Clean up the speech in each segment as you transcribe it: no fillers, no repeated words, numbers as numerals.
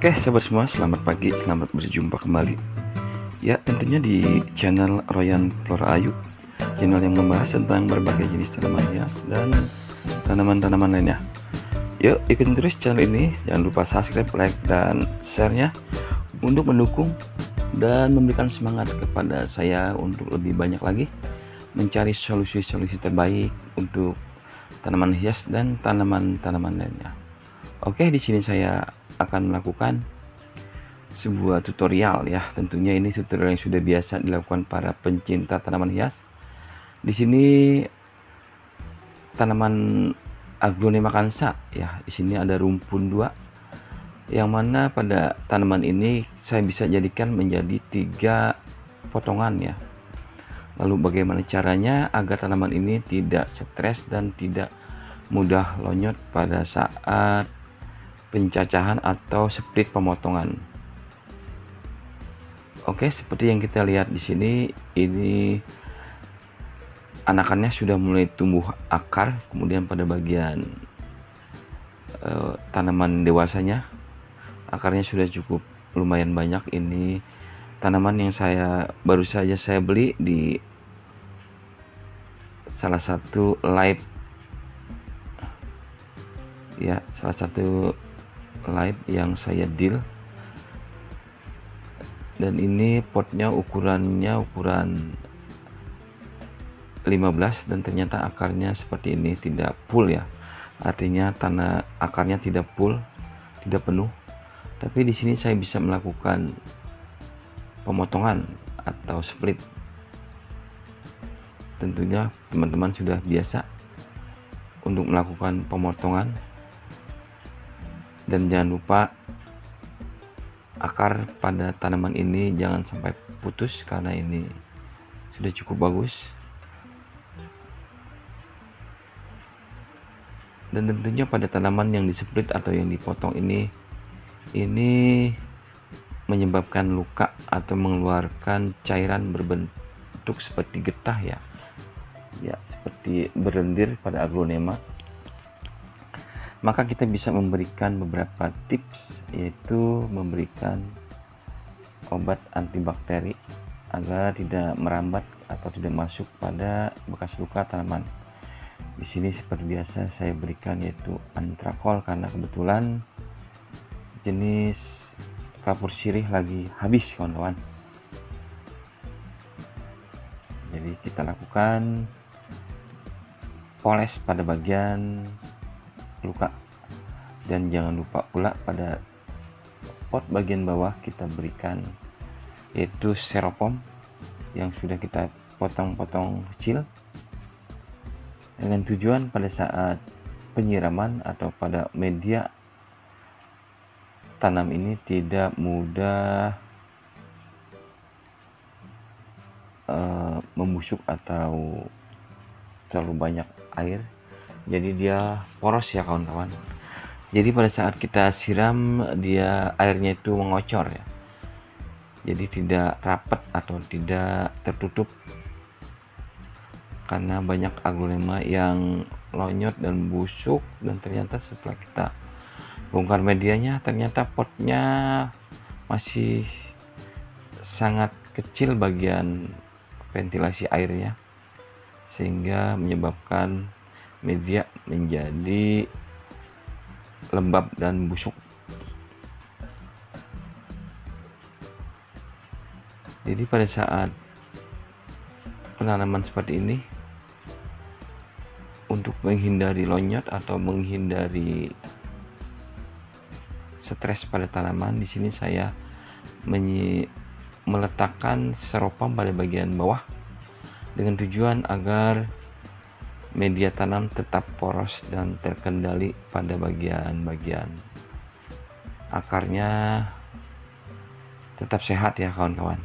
Oke, sahabat semua, selamat pagi, selamat berjumpa kembali. Ya, tentunya di channel Royan Flora Ayu, channel yang membahas tentang berbagai jenis tanaman hias dan tanaman-tanaman lainnya. Yuk, ikutin terus channel ini, jangan lupa subscribe, like, dan share-nya untuk mendukung dan memberikan semangat kepada saya untuk lebih banyak lagi mencari solusi-solusi terbaik untuk tanaman hias dan tanaman-tanaman lainnya. Oke, di sini saya akan melakukan sebuah tutorial ya. Tentunya ini tutorial yang sudah biasa dilakukan para pencinta tanaman hias. Di sini tanaman Aglonema cansa ya. Di sini ada rumpun 2 yang mana pada tanaman ini saya bisa jadikan menjadi 3 potongan ya. Lalu bagaimana caranya agar tanaman ini tidak stres dan tidak mudah lonyot pada saat pencacahan atau split pemotongan. Oke, seperti yang kita lihat di sini, ini anakannya sudah mulai tumbuh akar, kemudian pada bagian tanaman dewasanya akarnya sudah cukup lumayan banyak. Ini tanaman yang baru saja saya beli di salah satu live ya, yang saya deal, dan ini potnya ukuran 15 dan ternyata akarnya seperti ini, tidak full ya, artinya tanah akarnya tidak full, tidak penuh. Tapi di sini saya bisa melakukan pemotongan atau split. Tentunya teman-teman sudah biasa untuk melakukan pemotongan. Dan jangan lupa akar pada tanaman ini jangan sampai putus karena ini sudah cukup bagus. Dan tentunya pada tanaman yang displit atau yang dipotong ini menyebabkan luka atau mengeluarkan cairan berbentuk seperti getah ya. Ya, seperti berlendir pada aglonema. Maka kita bisa memberikan beberapa tips, yaitu memberikan obat antibakteri agar tidak merambat atau tidak masuk pada bekas luka tanaman. Di sini seperti biasa saya berikan yaitu antrakol karena kebetulan jenis kapur sirih lagi habis kawan-kawan. Jadi kita lakukan poles pada bagian luka, dan jangan lupa pula pada pot bagian bawah kita berikan yaitu seropom yang sudah kita potong-potong kecil dengan tujuan pada saat penyiraman atau pada media tanam ini tidak mudah membusuk atau terlalu banyak air. Jadi dia poros ya kawan-kawan. Jadi pada saat kita siram airnya itu mengocor ya. Jadi tidak rapat atau tidak tertutup. Karena banyak aglonema yang lonyot dan busuk, dan ternyata setelah kita bongkar medianya ternyata potnya masih sangat kecil bagian ventilasi airnya, sehingga menyebabkan media menjadi lembab dan busuk. Jadi pada saat penanaman seperti ini, untuk menghindari lonyot atau menghindari stres pada tanaman, di sini saya meletakkan seropam pada bagian bawah dengan tujuan agar media tanam tetap poros dan terkendali pada bagian-bagian akarnya tetap sehat ya kawan-kawan.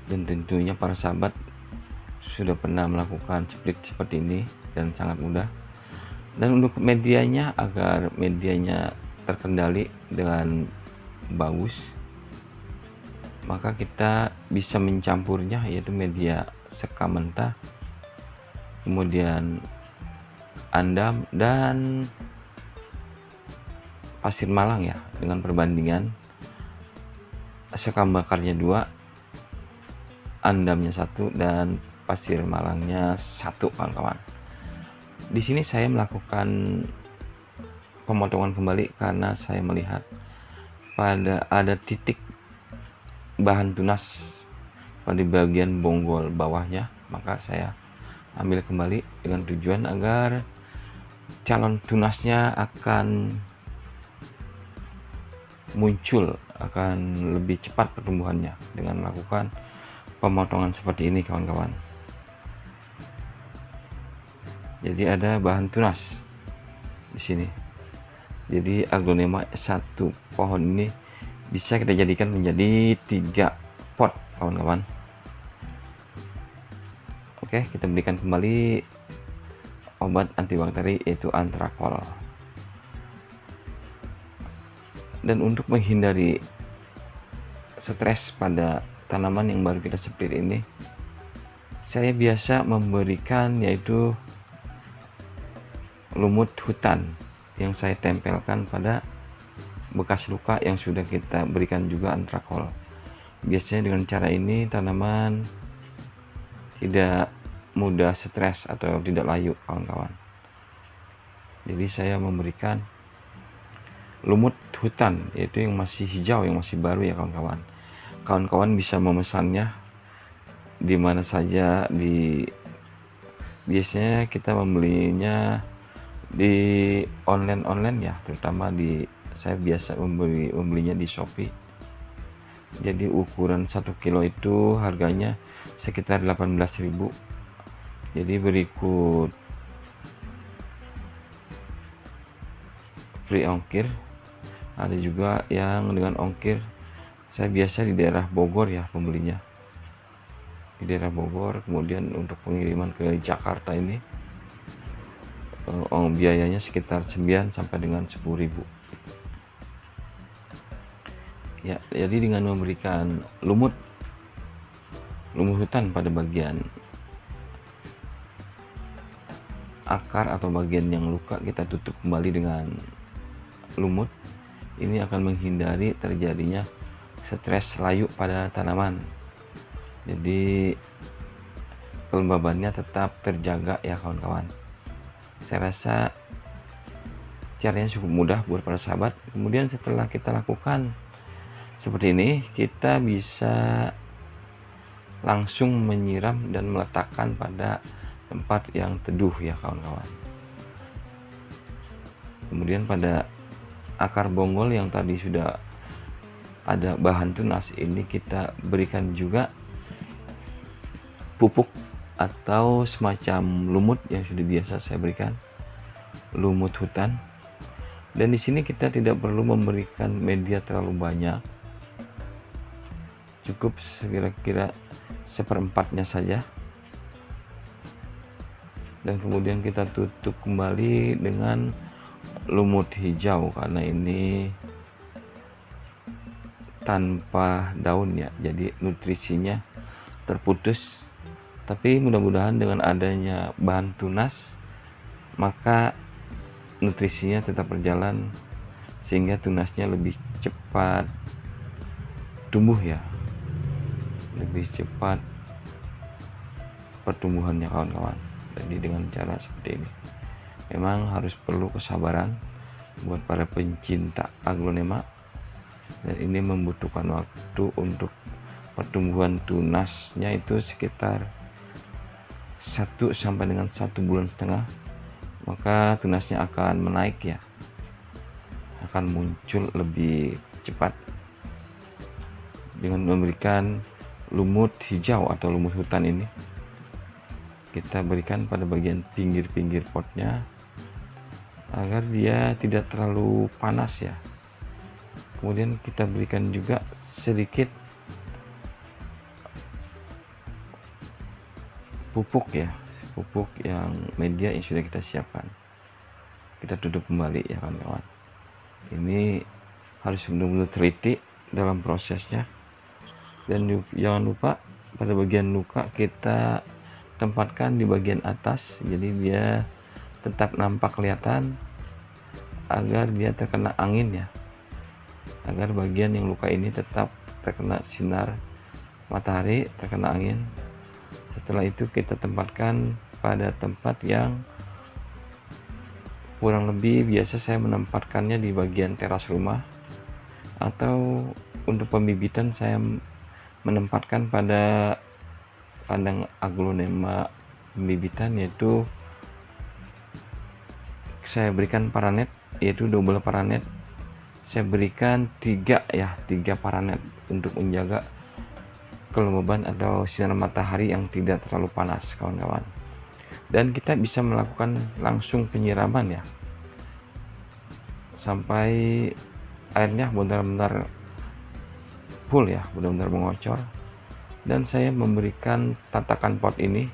Dan tentunya para sahabat sudah pernah melakukan split seperti ini dan sangat mudah. Dan untuk medianya, agar medianya terkendali dengan bagus, maka kita bisa mencampurnya, yaitu media sekam mentah, kemudian andam dan pasir malang ya, dengan perbandingan sekam bakarnya 2, andamnya 1, dan pasir malangnya 1, kawan-kawan. Di sini saya melakukan pemotongan kembali karena saya melihat ada titik bahan tunas pada bagian bonggol bawahnya, maka saya ambil kembali dengan tujuan agar calon tunasnya akan muncul, akan lebih cepat pertumbuhannya dengan melakukan pemotongan seperti ini, kawan-kawan. Jadi ada bahan tunas di sini. Jadi aglonema 1 pohon ini bisa kita jadikan menjadi 3 pot, kawan-kawan. Oke, kita berikan kembali obat antibakteri yaitu Antrakol. Dan untuk menghindari stres pada tanaman yang baru kita split ini, saya biasa memberikan yaitu lumut hutan yang saya tempelkan pada bekas luka yang sudah kita berikan juga Antrakol. Biasanya dengan cara ini tanaman tidak mudah stres atau tidak layu, kawan-kawan. Jadi saya memberikan lumut hutan, yaitu yang masih hijau, yang masih baru ya, kawan-kawan. Kawan-kawan bisa memesannya di mana saja. Biasanya kita membelinya di online ya, terutama saya biasa membelinya di Shopee. Jadi ukuran 1 kilo itu harganya sekitar 18.000. Jadi berikut free ongkir, ada juga yang dengan ongkir. Saya biasa di daerah Bogor ya pembelinya, di daerah Bogor. Kemudian untuk pengiriman ke Jakarta ini biayanya sekitar 9 sampai dengan 10.000 ya. Jadi dengan memberikan lumut hutan pada bagian akar atau bagian yang luka, kita tutup kembali dengan lumut, ini akan menghindari terjadinya stres layu pada tanaman. Jadi kelembabannya tetap terjaga ya, kawan-kawan. Saya rasa caranya cukup mudah buat para sahabat. Kemudian setelah kita lakukan seperti ini, kita bisa langsung menyiram dan meletakkan pada tempat yang teduh ya, kawan-kawan. Kemudian pada akar bonggol yang tadi sudah ada bahan tunas ini, kita berikan juga pupuk atau semacam lumut yang sudah biasa saya berikan, lumut hutan. Dan di sini kita tidak perlu memberikan media terlalu banyak, cukup kira-kira 1/4-nya saja. Dan kemudian kita tutup kembali dengan lumut hijau karena ini tanpa daun ya, jadi nutrisinya terputus. Tapi mudah-mudahan dengan adanya bahan tunas, maka nutrisinya tetap berjalan sehingga tunasnya lebih cepat tumbuh ya, lebih cepat pertumbuhannya, kawan-kawan. Jadi dengan cara seperti ini memang harus perlu kesabaran buat para pencinta aglonema, dan ini membutuhkan waktu untuk pertumbuhan tunasnya itu sekitar 1 sampai dengan 1,5 bulan, maka tunasnya akan menaik ya, akan muncul lebih cepat dengan memberikan lumut hijau atau lumut hutan ini. Kita berikan pada bagian pinggir-pinggir potnya agar dia tidak terlalu panas ya. Kemudian kita berikan juga sedikit pupuk ya, pupuk yang media yang sudah kita siapkan. Kita tutup kembali ya, kawan-kawan. Ini harus benar-benar teliti dalam prosesnya. Dan jangan lupa pada bagian luka kita tempatkan di bagian atas, jadi dia tetap nampak kelihatan agar dia terkena angin ya, agar bagian yang luka ini tetap terkena sinar matahari, terkena angin. Setelah itu kita tempatkan pada tempat yang kurang lebih biasa saya menempatkannya di bagian teras rumah, atau untuk pembibitan saya menempatkan pada kandang aglonema pembibitan, yaitu saya berikan paranet, yaitu double paranet. Saya berikan 3 paranet untuk menjaga kelembaban atau sinar matahari yang tidak terlalu panas, kawan-kawan. Dan kita bisa melakukan langsung penyiraman ya, sampai airnya benar-benar full ya, benar-benar mengocor. Dan saya memberikan tatakan pot ini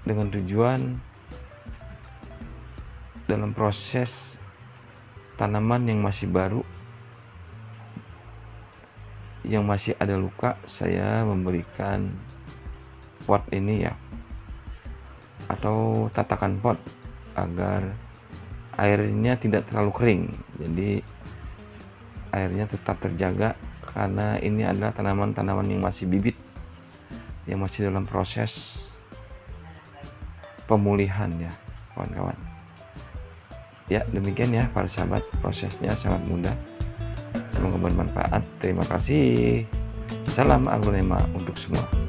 dengan tujuan dalam proses tanaman yang masih baru, yang masih ada luka, saya memberikan pot ini ya, atau tatakan pot, agar airnya tidak terlalu kering, jadi airnya tetap terjaga, karena ini adalah tanaman-tanaman yang masih bibit, yang masih dalam proses pemulihan ya, kawan-kawan. Ya, demikian ya para sahabat, prosesnya sangat mudah, semoga bermanfaat. Terima kasih, salam aglonema untuk semua.